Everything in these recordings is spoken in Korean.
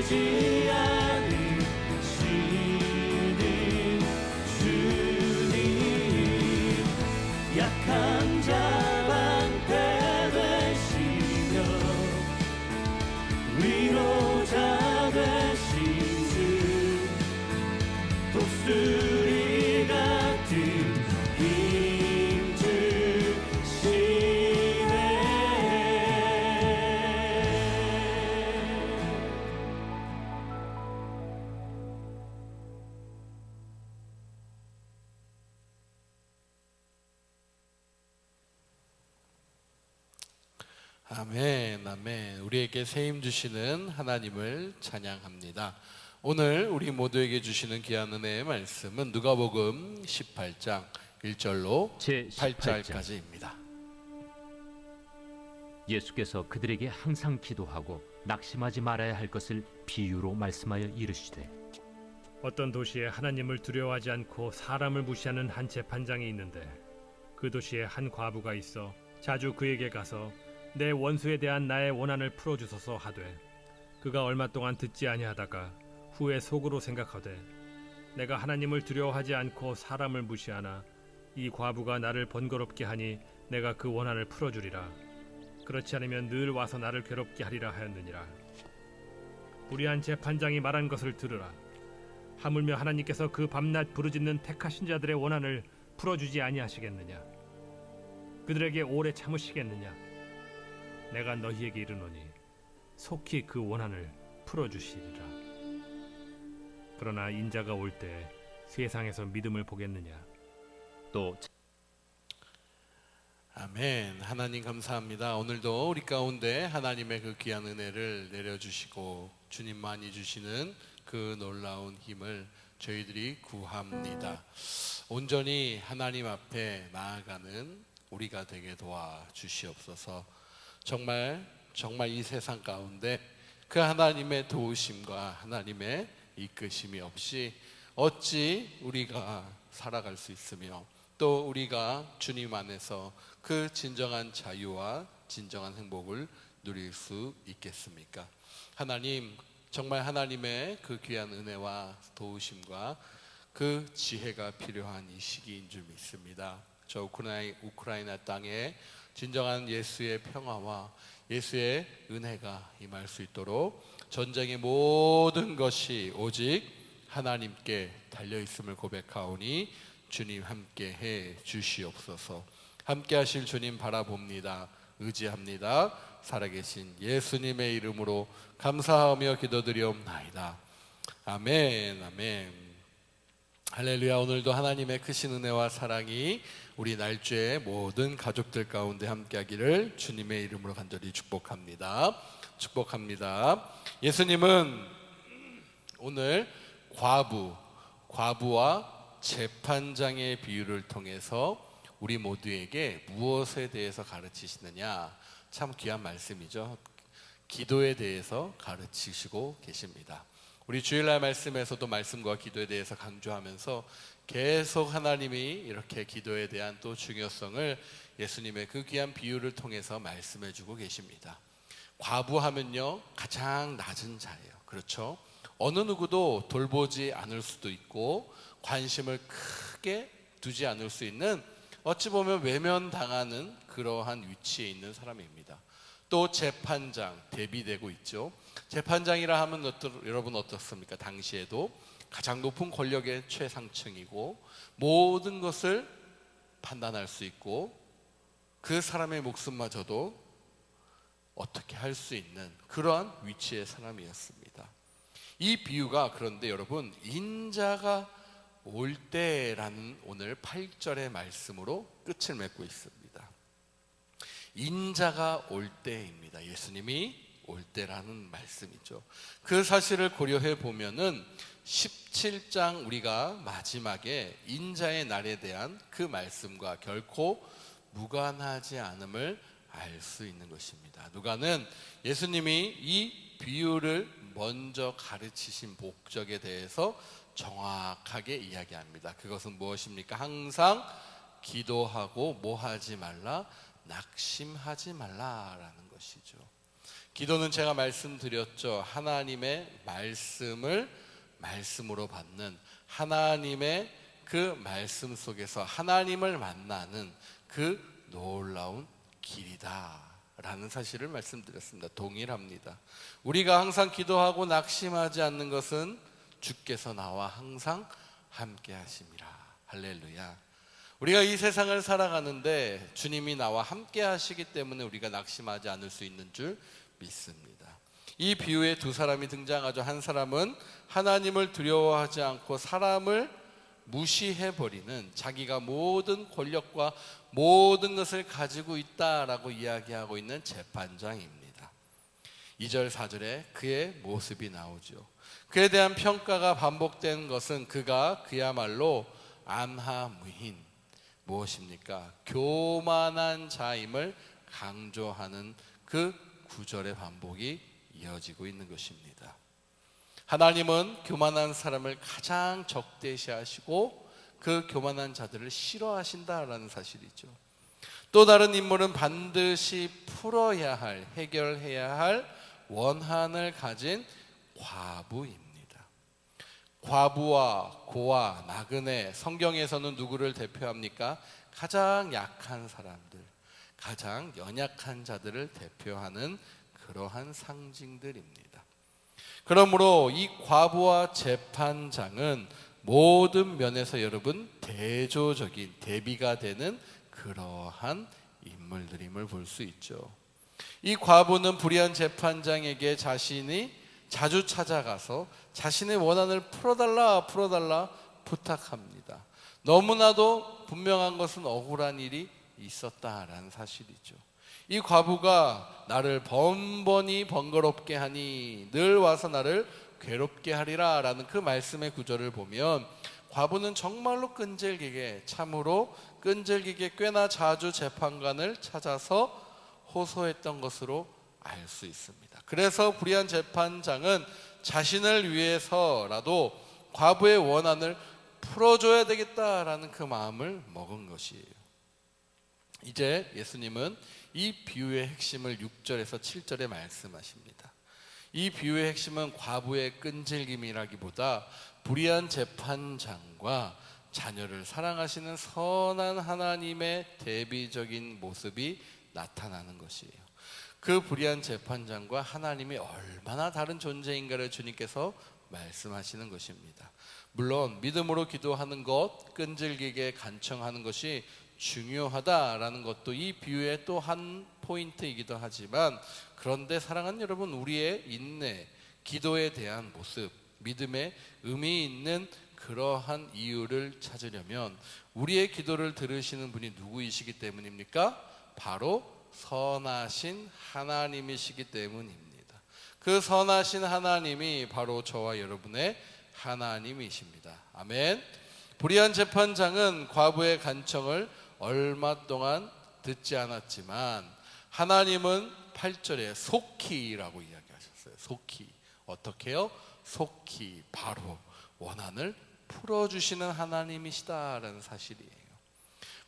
않으시는 주님, 약한 자 방패 되시며 위로자 되신 주, 독수리 같은 힘 주시네. 아멘, 아멘. 우리에게 새 힘 주시는 하나님을 찬양합니다. 오늘 우리 모두에게 주시는 귀한 은혜의 말씀은 누가복음 18장 1절로 제 8절까지입니다. 예수께서 그들에게 항상 기도하고 낙심하지 말아야 할 것을 비유로 말씀하여 이르시되, 어떤 도시에 하나님을 두려워하지 않고 사람을 무시하는 한 재판장이 있는데, 그 도시에 한 과부가 있어 자주 그에게 가서 내 원수에 대한 나의 원한을 풀어주소서 하되, 그가 얼마 동안 듣지 아니하다가 후에 속으로 생각하되, 내가 하나님을 두려워하지 않고 사람을 무시하나 이 과부가 나를 번거롭게 하니 내가 그 원한을 풀어주리라. 그렇지 않으면 늘 와서 나를 괴롭게 하리라 하였느니라. 우리 한 재판장이 말한 것을 들으라. 하물며 하나님께서 그 밤낮 부르짖는 택하신 자들의 원한을 풀어주지 아니하시겠느냐? 그들에게 오래 참으시겠느냐? 내가 너희에게 이르노니 속히 그 원한을 풀어주시리라. 그러나 인자가 올 때 세상에서 믿음을 보겠느냐? 또 아멘. 하나님 감사합니다. 오늘도 우리 가운데 하나님의 그 귀한 은혜를 내려주시고 주님만이 주시는 그 놀라운 힘을 저희들이 구합니다. 온전히 하나님 앞에 나아가는 우리가 되게 도와주시옵소서. 정말 이 세상 가운데 그 하나님의 도우심과 하나님의 이끄심이 없이 어찌 우리가 살아갈 수 있으며 또 우리가 주님 안에서 그 진정한 자유와 진정한 행복을 누릴 수 있겠습니까? 하나님, 정말 하나님의 그 귀한 은혜와 도우심과 그 지혜가 필요한 이 시기인 줄 믿습니다. 저 우크라이나 땅에 진정한 예수의 평화와 예수의 은혜가 임할 수 있도록 전쟁의 모든 것이 오직 하나님께 달려있음을 고백하오니 주님 함께 해 주시옵소서. 함께 하실 주님 바라봅니다. 의지합니다. 살아계신 예수님의 이름으로 감사하며 기도드리옵나이다. 아멘, 아멘. 할렐루야. 오늘도 하나님의 크신 은혜와 사랑이 우리 날주의 모든 가족들 가운데 함께하기를 주님의 이름으로 간절히 축복합니다. 축복합니다. 예수님은 오늘 과부와 재판장의 비유를 통해서 우리 모두에게 무엇에 대해서 가르치시느냐, 참 귀한 말씀이죠. 기도에 대해서 가르치시고 계십니다. 우리 주일날 말씀에서도 말씀과 기도에 대해서 강조하면서 계속 하나님이 이렇게 기도에 대한 또 중요성을 예수님의 그 귀한 비유를 통해서 말씀해 주고 계십니다. 과부하면요, 가장 낮은 자예요. 그렇죠? 어느 누구도 돌보지 않을 수도 있고 관심을 크게 두지 않을 수 있는, 어찌 보면 외면당하는 그러한 위치에 있는 사람입니다. 또 재판장, 대비되고 있죠. 재판장이라 하면 여러분 어떻습니까? 당시에도 가장 높은 권력의 최상층이고 모든 것을 판단할 수 있고 그 사람의 목숨마저도 어떻게 할 수 있는 그러한 위치의 사람이었습니다. 이 비유가 그런데 여러분, 인자가 올 때라는 오늘 8절의 말씀으로 끝을 맺고 있습니다. 인자가 올 때입니다. 예수님이 올 때라는 말씀이죠. 그 사실을 고려해 보면은 17장 우리가 마지막에 인자의 날에 대한 그 말씀과 결코 무관하지 않음을 알 수 있는 것입니다. 누가는 예수님이 이 비유를 먼저 가르치신 목적에 대해서 정확하게 이야기합니다. 그것은 무엇입니까? 항상 기도하고 뭐 하지 말라? 낙심하지 말라라는 것이죠. 기도는 제가 말씀드렸죠. 하나님의 말씀을 말씀으로 받는, 하나님의 그 말씀 속에서 하나님을 만나는 그 놀라운 길이다 라는 사실을 말씀드렸습니다. 동일합니다. 우리가 항상 기도하고 낙심하지 않는 것은 주께서 나와 항상 함께 하심이라. 할렐루야. 우리가 이 세상을 살아가는데 주님이 나와 함께 하시기 때문에 우리가 낙심하지 않을 수 있는 줄 믿습니다. 이 비유에 두 사람이 등장하죠. 한 사람은 하나님을 두려워하지 않고 사람을 무시해버리는, 자기가 모든 권력과 모든 것을 가지고 있다라고 이야기하고 있는 재판장입니다. 2절 4절에 그의 모습이 나오죠. 그에 대한 평가가 반복된 것은 그가 그야말로 안하무인, 무엇입니까? 교만한 자임을 강조하는 그 구절의 반복이 이어지고 있는 것입니다. 하나님은 교만한 사람을 가장 적대시하시고 그 교만한 자들을 싫어하신다라는 사실이죠. 또 다른 인물은 반드시 풀어야 할, 해결해야 할 원한을 가진 과부입니다. 과부와 고아, 나그네, 성경에서는 누구를 대표합니까? 가장 약한 사람들, 가장 연약한 자들을 대표하는 그러한 상징들입니다. 그러므로 이 과부와 재판장은 모든 면에서 여러분 대조적인, 대비가 되는 그러한 인물들임을 볼 수 있죠. 이 과부는 불의한 재판장에게 자신이 자주 찾아가서 자신의 원한을 풀어달라 부탁합니다. 너무나도 분명한 것은 억울한 일이 있었다라는 사실이죠. 이 과부가 나를 번번이 번거롭게 하니 늘 와서 나를 괴롭게 하리라 라는 그 말씀의 구절을 보면 과부는 정말로 끈질기게, 참으로 끈질기게 꽤나 자주 재판관을 찾아서 호소했던 것으로 알 수 있습니다. 그래서 불의한 재판장은 자신을 위해서라도 과부의 원한을 풀어줘야 되겠다라는 그 마음을 먹은 것이에요. 이제 예수님은 이 비유의 핵심을 6절에서 7절에 말씀하십니다. 이 비유의 핵심은 과부의 끈질김이라기보다 불의한 재판장과 자녀를 사랑하시는 선한 하나님의 대비적인 모습이 나타나는 것이에요. 그 불의한 재판장과 하나님이 얼마나 다른 존재인가를 주님께서 말씀하시는 것입니다. 물론 믿음으로 기도하는 것, 끈질기게 간청하는 것이 중요하다라는 것도 이 비유의 또 한 포인트이기도 하지만, 그런데 사랑하는 여러분, 우리의 인내, 기도에 대한 모습, 믿음에 의미 있는 그러한 이유를 찾으려면 우리의 기도를 들으시는 분이 누구이시기 때문입니까? 바로 선하신 하나님이시기 때문입니다. 그 선하신 하나님이 바로 저와 여러분의 하나님이십니다. 아멘. 불의한 재판장은 과부의 간청을 얼마 동안 듣지 않았지만 하나님은 8절에 속히라고 이야기하셨어요. 속히. 어떻게요? 속히 바로 원한을 풀어주시는 하나님이시다라는 사실이에요.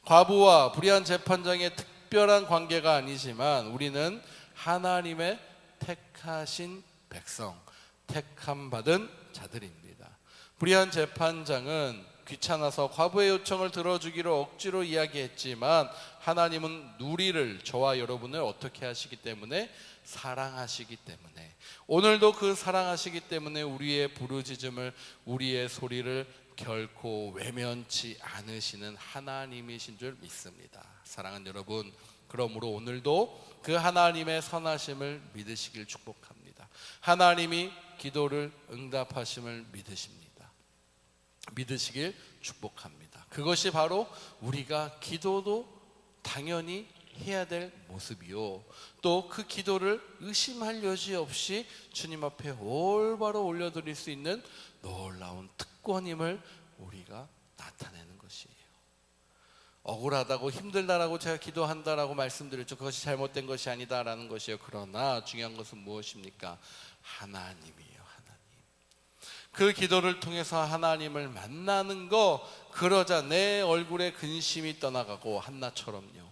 과부와 불의한 재판장의 특별한 관계가 아니지만 우리는 하나님의 택하신 백성, 택함 받은 자들입니다. 불의한 재판장은 귀찮아서 과부의 요청을 들어주기로 억지로 이야기했지만 하나님은 우리를, 저와 여러분을 어떻게 하시기 때문에? 사랑하시기 때문에, 오늘도 그 사랑하시기 때문에 우리의 부르짖음을, 우리의 소리를 결코 외면치 않으시는 하나님이신 줄 믿습니다. 사랑하는 여러분, 그러므로 오늘도 그 하나님의 선하심을 믿으시길 축복합니다. 하나님이 기도를 응답하심을 믿으시길 축복합니다. 그것이 바로 우리가 기도도 당연히 해야 될 모습이요, 또 그 기도를 의심할 여지 없이 주님 앞에 올바로 올려드릴 수 있는 놀라운 특권임을 우리가 나타내는 것이에요. 억울하다고 힘들다라고 제가 기도한다라고 말씀드렸죠. 그것이 잘못된 것이 아니다라는 것이에요. 그러나 중요한 것은 무엇입니까? 하나님이에요. 그 기도를 통해서 하나님을 만나는 거, 그러자 내 얼굴에 근심이 떠나가고, 한나처럼요,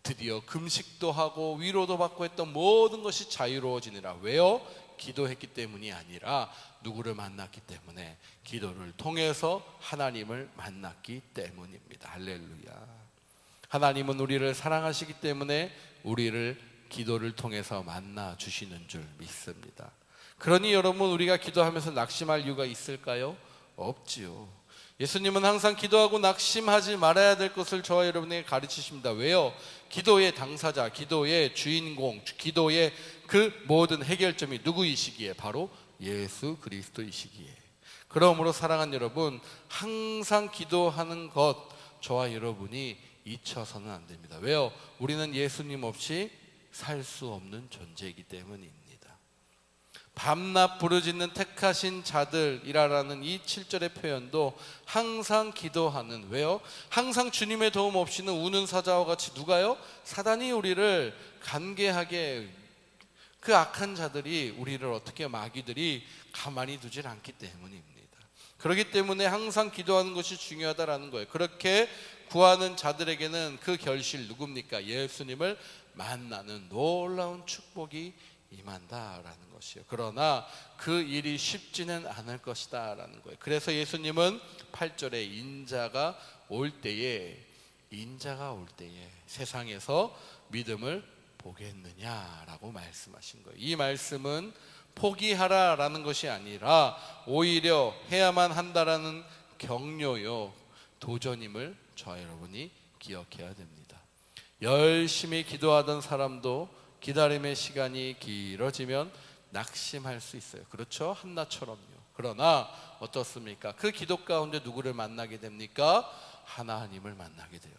드디어 금식도 하고 위로도 받고 했던 모든 것이 자유로워지니라. 왜요? 기도했기 때문이 아니라 누구를 만났기 때문에, 기도를 통해서 하나님을 만났기 때문입니다. 할렐루야. 하나님은 우리를 사랑하시기 때문에 우리를 기도를 통해서 만나 주시는 줄 믿습니다. 그러니 여러분, 우리가 기도하면서 낙심할 이유가 있을까요? 없지요. 예수님은 항상 기도하고 낙심하지 말아야 될 것을 저와 여러분에게 가르치십니다. 왜요? 기도의 당사자, 기도의 주인공, 기도의 그 모든 해결점이 누구이시기에? 바로 예수 그리스도이시기에. 그러므로 사랑하는 여러분, 항상 기도하는 것 저와 여러분이 잊혀서는 안 됩니다. 왜요? 우리는 예수님 없이 살 수 없는 존재이기 때문입니다. 밤낮 부르짖는 택하신 자들이라는 이 7절의 표현도 항상 기도하는, 왜요? 항상 주님의 도움 없이는 우는 사자와 같이 누가요? 사단이 우리를 간계하게, 그 악한 자들이 우리를 어떻게, 마귀들이 가만히 두질 않기 때문입니다. 그렇기 때문에 항상 기도하는 것이 중요하다라는 거예요. 그렇게 구하는 자들에게는 그 결실 누굽니까? 예수님을 만나는 놀라운 축복이 임한다라는 것이요. 그러나 그 일이 쉽지는 않을 것이다 라는 거예요. 그래서 예수님은 8절에 인자가 올 때에 세상에서 믿음을 보겠느냐라고 말씀하신 거예요. 이 말씀은 포기하라라는 것이 아니라 오히려 해야만 한다라는 격려요, 도전임을 저와 여러분이 기억해야 됩니다. 열심히 기도하던 사람도 기다림의 시간이 길어지면 낙심할 수 있어요. 그렇죠? 한나처럼요. 그러나 어떻습니까? 그 기도 가운데 누구를 만나게 됩니까? 하나님을 만나게 돼요.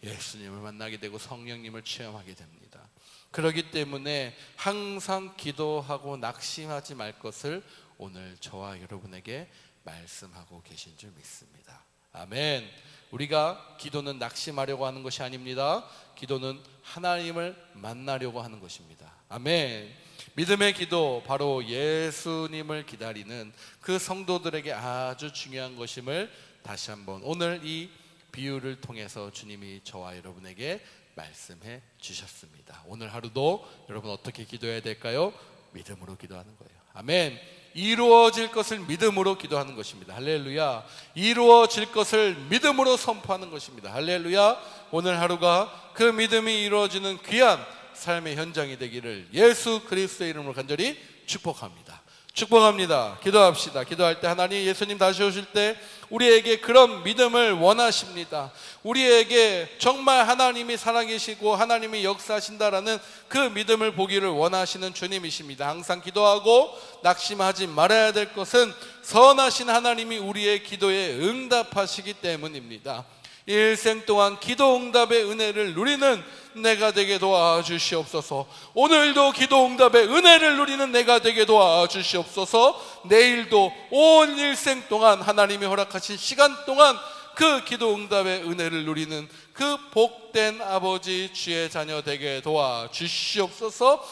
예수님을 만나게 되고 성령님을 체험하게 됩니다. 그렇기 때문에 항상 기도하고 낙심하지 말 것을 오늘 저와 여러분에게 말씀하고 계신 줄 믿습니다. 아멘. 우리가 기도는 낙심하려고 하는 것이 아닙니다. 기도는 하나님을 만나려고 하는 것입니다. 아멘. 믿음의 기도, 바로 예수님을 기다리는 그 성도들에게 아주 중요한 것임을 다시 한번 오늘 이 비유를 통해서 주님이 저와 여러분에게 말씀해 주셨습니다. 오늘 하루도 여러분 어떻게 기도해야 될까요? 믿음으로 기도하는 거예요. 아멘. 이루어질 것을 믿음으로 기도하는 것입니다. 할렐루야. 이루어질 것을 믿음으로 선포하는 것입니다. 할렐루야. 오늘 하루가 그 믿음이 이루어지는 귀한 삶의 현장이 되기를 예수 그리스도의 이름으로 간절히 축복합니다. 축복합니다. 기도합시다. 기도할 때 하나님, 예수님 다시 오실 때 우리에게 그런 믿음을 원하십니다. 우리에게 정말 하나님이 살아계시고 하나님이 역사하신다라는 그 믿음을 보기를 원하시는 주님이십니다. 항상 기도하고 낙심하지 말아야 될 것은 선하신 하나님이 우리의 기도에 응답하시기 때문입니다. 일생 동안 기도 응답의 은혜를 누리는 내가 되게 도와주시옵소서. 오늘도 기도 응답의 은혜를 누리는 내가 되게 도와주시옵소서. 내일도 온 일생 동안 하나님이 허락하신 시간 동안 그 기도 응답의 은혜를 누리는 그 복된 아버지 주의 자녀 되게 도와주시옵소서.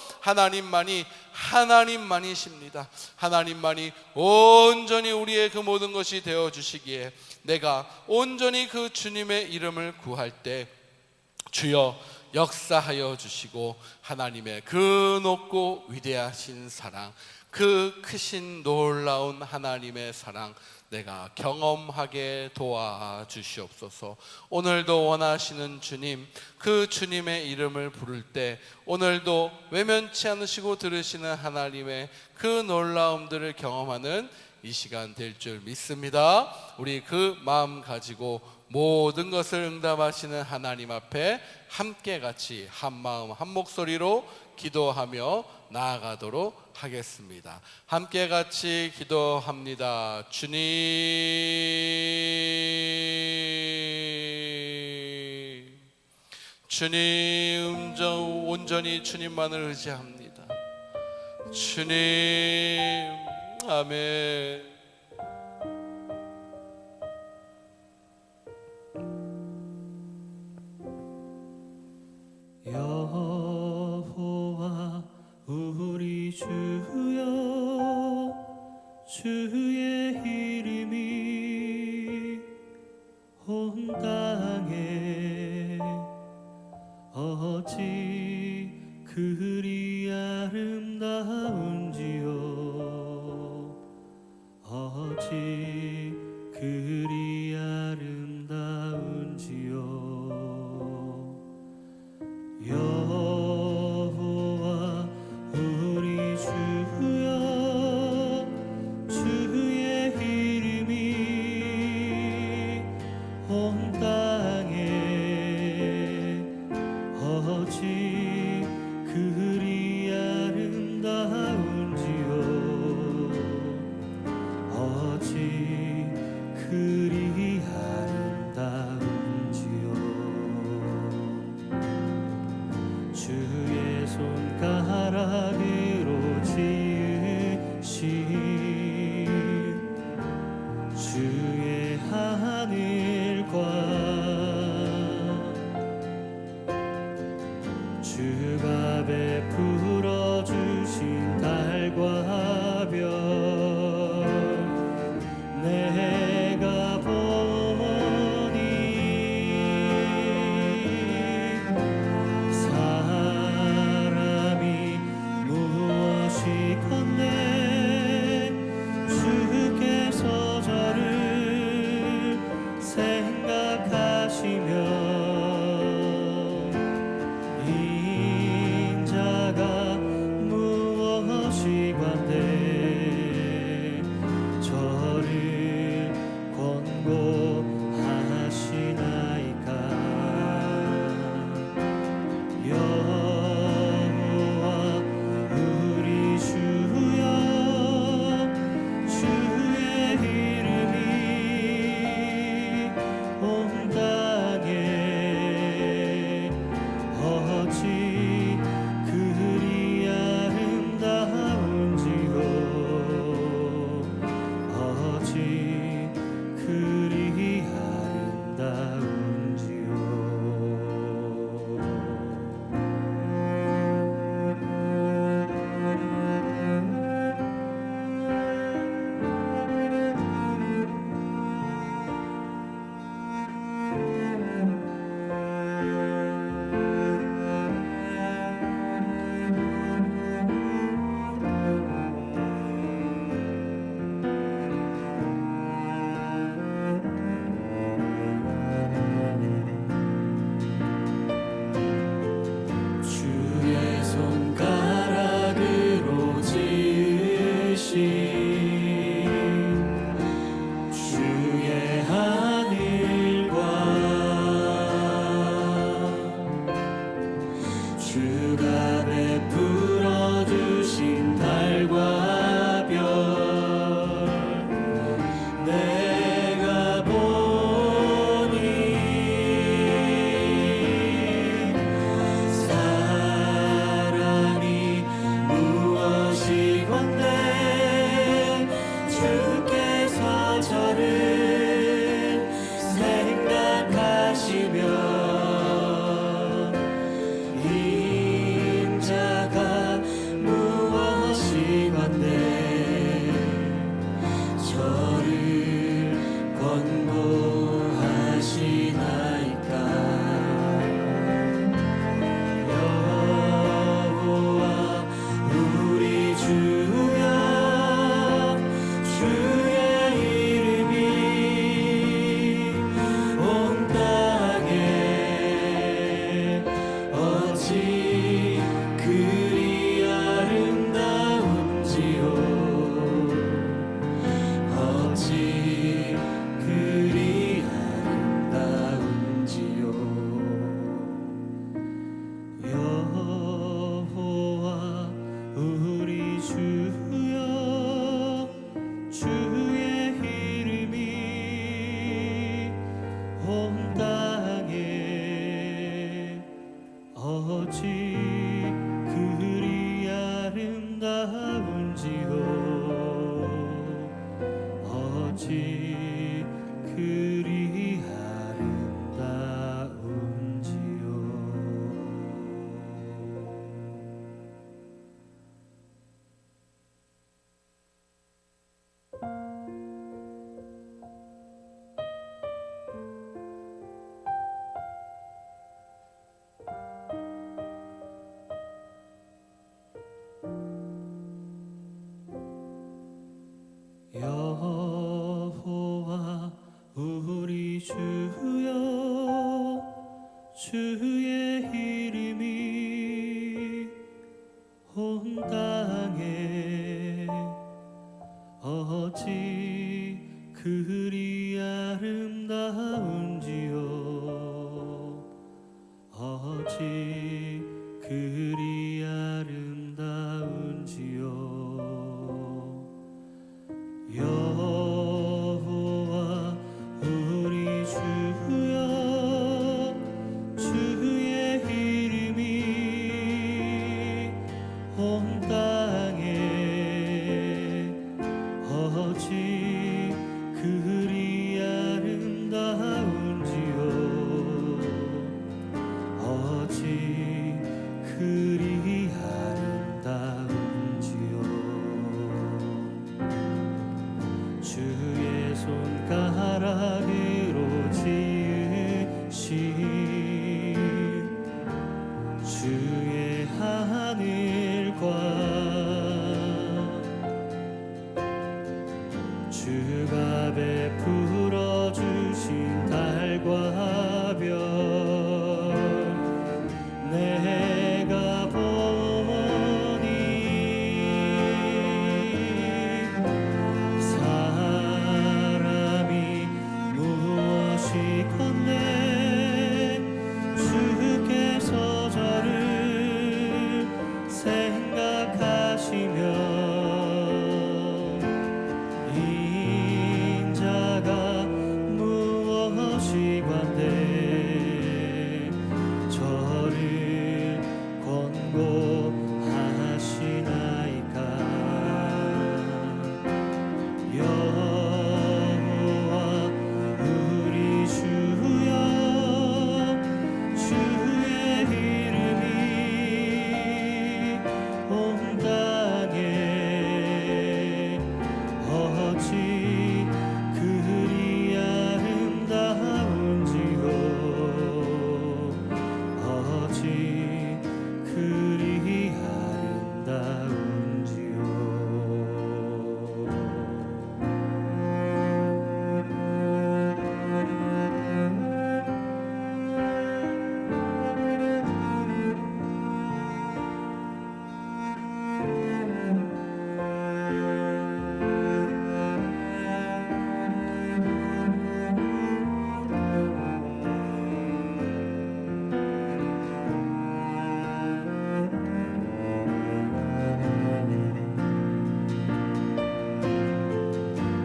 하나님만이십니다. 하나님만이 온전히 우리의 그 모든 것이 되어주시기에 내가 온전히 그 주님의 이름을 구할 때 주여 역사하여 주시고 하나님의 그 높고 위대하신 사랑, 그 크신 놀라운 하나님의 사랑 내가 경험하게 도와주시옵소서. 오늘도 원하시는 주님, 그 주님의 이름을 부를 때 오늘도 외면치 않으시고 들으시는 하나님의 그 놀라움들을 경험하는 이 시간 될 줄 믿습니다. 우리 그 마음 가지고 모든 것을 응답하시는 하나님 앞에 함께 같이 한 마음 한 목소리로 기도하며 나아가도록 하겠습니다. 함께 같이 기도합니다. 주님, 온전히 주님만을 의지합니다. 주님, 아멘. 여호와 우리 주여, 주의 이름이 온 땅에 주여 주의 이름이 온 땅에 어찌 그리 아름다운지요 어찌 그리 아름다운지요. 여호와 우리 주여 주의 이름이 온 땅에 어찌 그리 아름다운지요 어찌 그리 아름다운지요 여호와 우리 주여 주의 이름이 온 땅에 어찌 그리 아름다운지요 어찌 그리 아름다운지요 주의 손가락으로 지으신 주의 하늘과 주가 베풀어 주신 달과 별 내가 보니 사람이 무엇이건대 주께서 저를 생각하시며 인자가 무엇이건대 저를 권고하시나이까 여호와 우리 주여 주의 이름이 온 땅에 어찌 그리 아름다운지요 어찌 그리 아름다운지요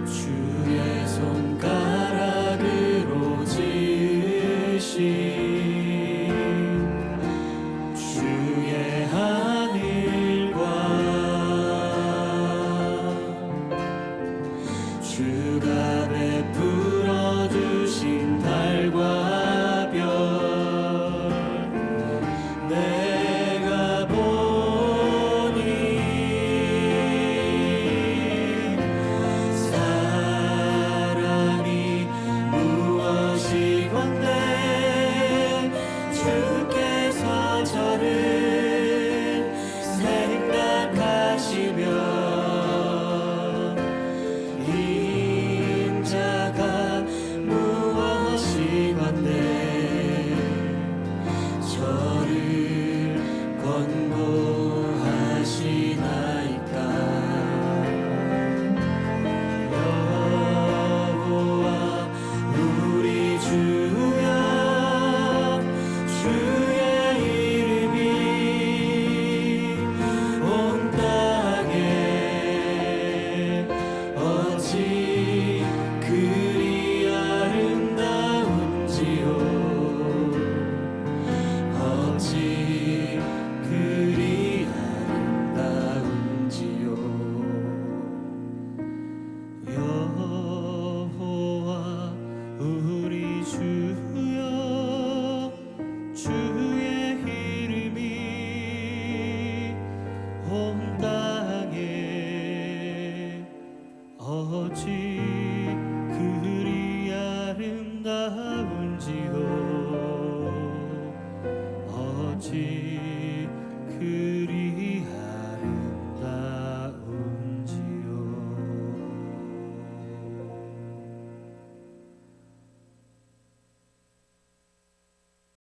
주의 손가락으로 지으신 주의 하늘과 주가